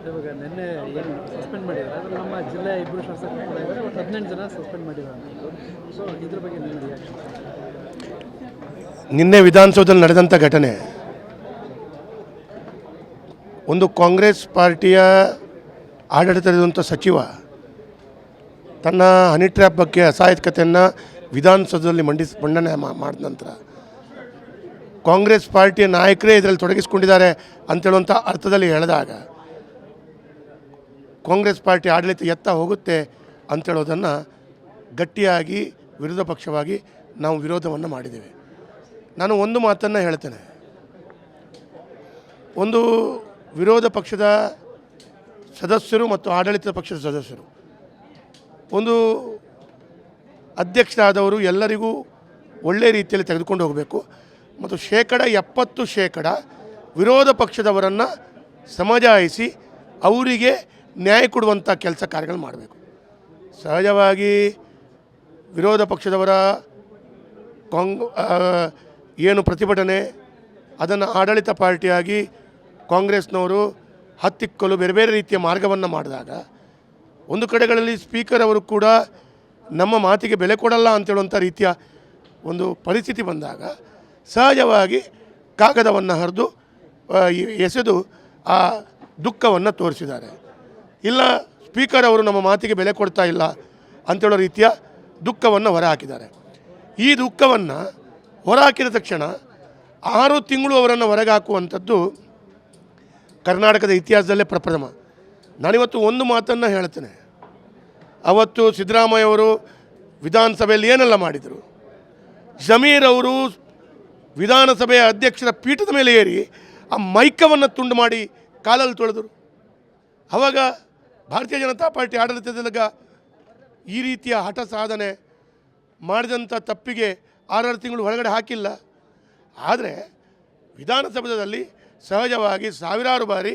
ಇವಾಗ ನಿನ್ನೆ ಏನು ಸಸ್ಪೆಂಡ್ ಮಾಡಿದ್ದಾರೆ ಅದರಲ್ಲಿ ನಮ್ಮ ಜಿಲ್ಲೆಯ ಇಬ್ಬರು ಶಾಸಕರು ಕೂಡ ಇದ್ದಾರೆ, ಒಟ್ಟು 18 ಜನ ಸಸ್ಪೆಂಡ್ ಮಾಡಿದ್ದಾರೆ. ಸೊ ಇದ್ರ ಬಗ್ಗೆ ನಿಮ್ಮ ರಿಯಾಕ್ಷನ್? ನಿನ್ನೆ ವಿಧಾನಸೌಧದಲ್ಲಿ ನಡೆದಂಥ ಘಟನೆ ಒಂದು ಕಾಂಗ್ರೆಸ್ ಪಾರ್ಟಿಯ ಆಡಳಿತದಂಥ ಸಚಿವ ತನ್ನ ಹನಿ ಟ್ರ್ಯಾಪ್ ಬಗ್ಗೆ ಅಸಹಾಯಕತೆಯನ್ನು ವಿಧಾನಸೌಧದಲ್ಲಿ ಮಂಡನೆ ಮಾಡಿದ ನಂತರ ಕಾಂಗ್ರೆಸ್ ಪಾರ್ಟಿಯ ನಾಯಕರೇ ಇದರಲ್ಲಿ ತೊಡಗಿಸಿಕೊಂಡಿದ್ದಾರೆ ಅಂತೇಳುವಂಥ ಅರ್ಥದಲ್ಲಿ ಹೇಳಿದಾಗ ಕಾಂಗ್ರೆಸ್ ಪಾರ್ಟಿ ಆಡಳಿತ ಎತ್ತ ಹೋಗುತ್ತೆ ಅಂತೇಳೋದನ್ನು ಗಟ್ಟಿಯಾಗಿ ವಿರೋಧ ಪಕ್ಷವಾಗಿ ನಾವು ವಿರೋಧವನ್ನು ಮಾಡಿದ್ದೇವೆ. ನಾನು ಒಂದು ಮಾತನ್ನು ಹೇಳ್ತೇನೆ, ಒಂದು ವಿರೋಧ ಪಕ್ಷದ ಸದಸ್ಯರು ಮತ್ತು ಆಡಳಿತ ಪಕ್ಷದ ಸದಸ್ಯರು, ಒಂದು ಅಧ್ಯಕ್ಷರಾದವರು ಎಲ್ಲರಿಗೂ ಒಳ್ಳೆಯ ರೀತಿಯಲ್ಲಿ ತೆಗೆದುಕೊಂಡು ಹೋಗಬೇಕು ಮತ್ತು 70% ವಿರೋಧ ಪಕ್ಷದವರನ್ನು ಸಮಜಾಯಿಸಿ ಅವರಿಗೆ ನ್ಯಾಯ ಕೊಡುವಂಥ ಕೆಲಸ ಕಾರ್ಯಗಳು ಮಾಡಬೇಕು. ಸಹಜವಾಗಿ ವಿರೋಧ ಪಕ್ಷದವರ ಏನು ಪ್ರತಿಭಟನೆ ಅದನ್ನು ಆಡಳಿತ ಪಾರ್ಟಿಯಾಗಿ ಕಾಂಗ್ರೆಸ್ನವರು ಹತ್ತಿಕ್ಕಲು ಬೇರೆ ಬೇರೆ ರೀತಿಯ ಮಾರ್ಗವನ್ನು ಮಾಡಿದಾಗ ಒಂದು ಕಡೆಗಳಲ್ಲಿ ಸ್ಪೀಕರ್ ಅವರು ಕೂಡ ನಮ್ಮ ಮಾತಿಗೆ ಬೆಲೆ ಕೊಡಲ್ಲ ಅಂತೇಳುವಂಥ ರೀತಿಯ ಒಂದು ಪರಿಸ್ಥಿತಿ ಬಂದಾಗ ಸಹಜವಾಗಿ ಕಾಗದವನ್ನು ಹರಿದು ಎಸೆದು ಆ ದುಃಖವನ್ನು ತೋರಿಸಿದ್ದಾರೆ. ಇಲ್ಲ ಸ್ಪೀಕರ್ ಅವರು ನಮ್ಮ ಮಾತಿಗೆ ಬೆಲೆ ಕೊಡ್ತಾ ಇಲ್ಲ ಅಂತೇಳೋ ರೀತಿಯ ದುಃಖವನ್ನು ಹೊರಹಾಕಿದ್ದಾರೆ. ಈ ದುಃಖವನ್ನು ಹೊರಹಾಕಿದ ತಕ್ಷಣ 6 ತಿಂಗಳು ಅವರನ್ನು ಹೊರಗೆ ಹಾಕುವಂಥದ್ದು ಕರ್ನಾಟಕದ ಇತಿಹಾಸದಲ್ಲೇ ಪ್ರಪ್ರಥಮ. ನಾನಿವತ್ತು ಒಂದು ಮಾತನ್ನು ಹೇಳ್ತೇನೆ, ಅವತ್ತು ಸಿದ್ದರಾಮಯ್ಯವರು ವಿಧಾನಸಭೆಯಲ್ಲಿ ಏನೆಲ್ಲ ಮಾಡಿದರು. ಜಮೀರ್ ಅವರು ವಿಧಾನಸಭೆಯ ಅಧ್ಯಕ್ಷರ ಪೀಠದ ಮೇಲೆ ಏರಿ ಆ ಮೈಕವನ್ನು ತುಂಡು ಮಾಡಿ ಕಾಲಲ್ಲಿ ತೊಳೆದರು. ಆವಾಗ ಭಾರತೀಯ ಜನತಾ ಪಾರ್ಟಿ ಆಡಳಿತದಾಗ ಈ ರೀತಿಯ ಹಠ ಸಾಧನೆ ಮಾಡಿದಂಥ ತಪ್ಪಿಗೆ 6 ತಿಂಗಳು ಹೊರಗಡೆ ಹಾಕಿಲ್ಲ. ಆದರೆ ವಿಧಾನಸಭೆಯಲ್ಲಿ ಸಹಜವಾಗಿ ಸಾವಿರಾರು ಬಾರಿ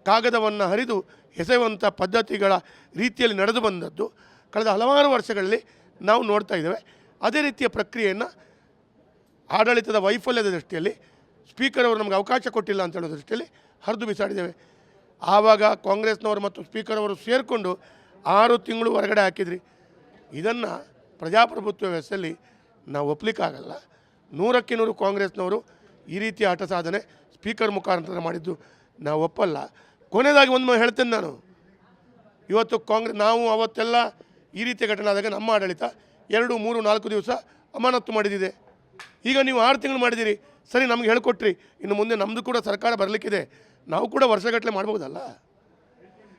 ಕಾಗದವನ್ನು ಹರಿದು ಎಸೆಯುವಂಥ ಪದ್ಧತಿಗಳ ರೀತಿಯಲ್ಲಿ ನಡೆದು ಬಂದದ್ದು ಕಳೆದ ಹಲವಾರು ವರ್ಷಗಳಲ್ಲಿ ನಾವು ನೋಡ್ತಾ ಇದ್ದೇವೆ. ಅದೇ ರೀತಿಯ ಪ್ರಕ್ರಿಯೆಯನ್ನು ಆಡಳಿತದ ವೈಫಲ್ಯದ ದೃಷ್ಟಿಯಲ್ಲಿ ಸ್ಪೀಕರ್ ಅವರು ನಮಗೆ ಅವಕಾಶ ಕೊಟ್ಟಿಲ್ಲ ಅಂತ ಹೇಳೋ ದೃಷ್ಟಿಯಲ್ಲಿ ಹರಿದು ಬಿಸಾಡಿದ್ದೇವೆ. ಆವಾಗ ಕಾಂಗ್ರೆಸ್ನವರು ಮತ್ತು ಸ್ಪೀಕರ್ ಅವರು ಸೇರಿಕೊಂಡು 6 ತಿಂಗಳು ಹೊರಗಡೆ ಹಾಕಿದ್ರಿ. ಇದನ್ನು ಪ್ರಜಾಪ್ರಭುತ್ವ ವ್ಯವಸ್ಥೆಯಲ್ಲಿ ನಾವು ಒಪ್ಪಲಿಕ್ಕಾಗಲ್ಲ. 100ಕ್ಕೆ 100 ಕಾಂಗ್ರೆಸ್ನವರು ಈ ರೀತಿಯ ಹಠ ಸಾಧನೆ ಸ್ಪೀಕರ್ ಮುಖಾಂತರ ಮಾಡಿದ್ದು ನಾವು ಒಪ್ಪಲ್ಲ. ಕೊನೆಯದಾಗಿ ಒಂದು ಹೇಳ್ತೇನೆ ನಾನು, ಇವತ್ತು ನಾವು ಅವತ್ತೆಲ್ಲ ಈ ರೀತಿಯ ಘಟನೆ ಆದಾಗ ನಮ್ಮ ಆಡಳಿತ 2, 3, 4 ದಿವಸ ಅಮಾನತು ಮಾಡಿದ್ದಿದೆ. ಈಗ ನೀವು 6 ತಿಂಗಳು ಮಾಡಿದ್ದೀರಿ, ಸರಿ ನಮ್ಗೆ ಹೇಳ್ಕೊಟ್ರಿ, ಇನ್ನು ಮುಂದೆ ನಮ್ಮದು ಕೂಡ ಸರ್ಕಾರ ಬರಲಿಕ್ಕಿದೆ, ನಾವು ಕೂಡ ವರ್ಷಗಟ್ಟಲೆ ಮಾಡ್ಬೋದಲ್ಲ.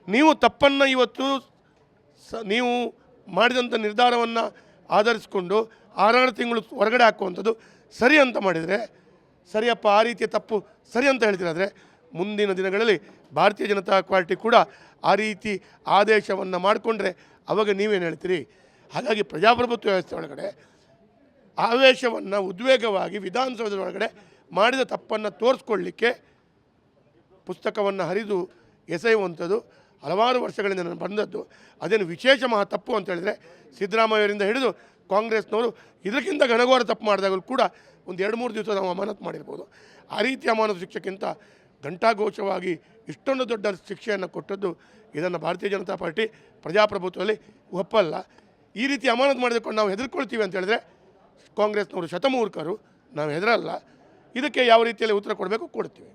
ನೀವು ತಪ್ಪನ್ನು ಇವತ್ತು ನೀವು ಮಾಡಿದಂಥ ನಿರ್ಧಾರವನ್ನು ಆಧರಿಸಿಕೊಂಡು 6 ತಿಂಗಳು ಹೊರಗಡೆ ಹಾಕುವಂಥದ್ದು ಸರಿ ಅಂತ ಮಾಡಿದರೆ ಸರಿಯಪ್ಪ, ಆ ರೀತಿಯ ತಪ್ಪು ಸರಿ ಅಂತ ಹೇಳ್ತೀರಾದರೆ ಮುಂದಿನ ದಿನಗಳಲ್ಲಿ ಭಾರತೀಯ ಜನತಾ ಪಾರ್ಟಿ ಕೂಡ ಆ ರೀತಿ ಆದೇಶವನ್ನು ಮಾಡಿಕೊಂಡ್ರೆ ಅವಾಗ ನೀವೇನು ಹೇಳ್ತೀರಿ? ಹಾಗಾಗಿ ಪ್ರಜಾಪ್ರಭುತ್ವ ವ್ಯವಸ್ಥೆ ಒಳಗಡೆ ಆವೇಶವನ್ನು ಉದ್ವೇಗವಾಗಿ ವಿಧಾನಸೌಧದ ಒಳಗಡೆ ಮಾಡಿದ ತಪ್ಪನ್ನು ತೋರಿಸ್ಕೊಳ್ಳಿಕ್ಕೆ ಪುಸ್ತಕವನ್ನು ಹರಿದು ಎಸೆಯುವಂಥದ್ದು ಹಲವಾರು ವರ್ಷಗಳಿಂದ ನಾನು ಬಂದದ್ದು. ಅದೇನು ವಿಶೇಷ ಮಹಾ ತಪ್ಪು ಅಂತ ಹೇಳಿದರೆ ಸಿದ್ದರಾಮಯ್ಯವರಿಂದ ಹಿಡಿದು ಕಾಂಗ್ರೆಸ್ನವರು ಇದಕ್ಕಿಂತ ಘನಘೋರ ತಪ್ಪು ಮಾಡಿದಾಗಲೂ ಕೂಡ ಒಂದು 2-3 ದಿವಸ ನಾವು ಅಮಾನತು ಮಾಡಿರ್ಬೋದು. ಆ ರೀತಿ ಅಮಾನತು ಶಿಕ್ಷೆಗಿಂತ ಘಂಟಾಘೋಷವಾಗಿ ಇಷ್ಟೊಂದು ದೊಡ್ಡ ಶಿಕ್ಷೆಯನ್ನು ಕೊಟ್ಟದ್ದು ಇದನ್ನು ಭಾರತೀಯ ಜನತಾ ಪಾರ್ಟಿ ಪ್ರಜಾಪ್ರಭುತ್ವದಲ್ಲಿ ಒಪ್ಪಲ್ಲ. ಈ ರೀತಿ ಅಮಾನತು ಮಾಡಿಕೊಂಡು ನಾವು ಹೆದರ್ಕೊಳ್ತೀವಿ ಅಂತ ಹೇಳಿದ್ರೆ ಕಾಂಗ್ರೆಸ್ನವರು ಶತಮೂರ್ಖರು, ನಾವು ಹೆದರಲ್ಲ. ಇದಕ್ಕೆ ಯಾವ ರೀತಿಯಲ್ಲಿ ಉತ್ತರ ಕೊಡಬೇಕು ಕೊಡ್ತೀವಿ.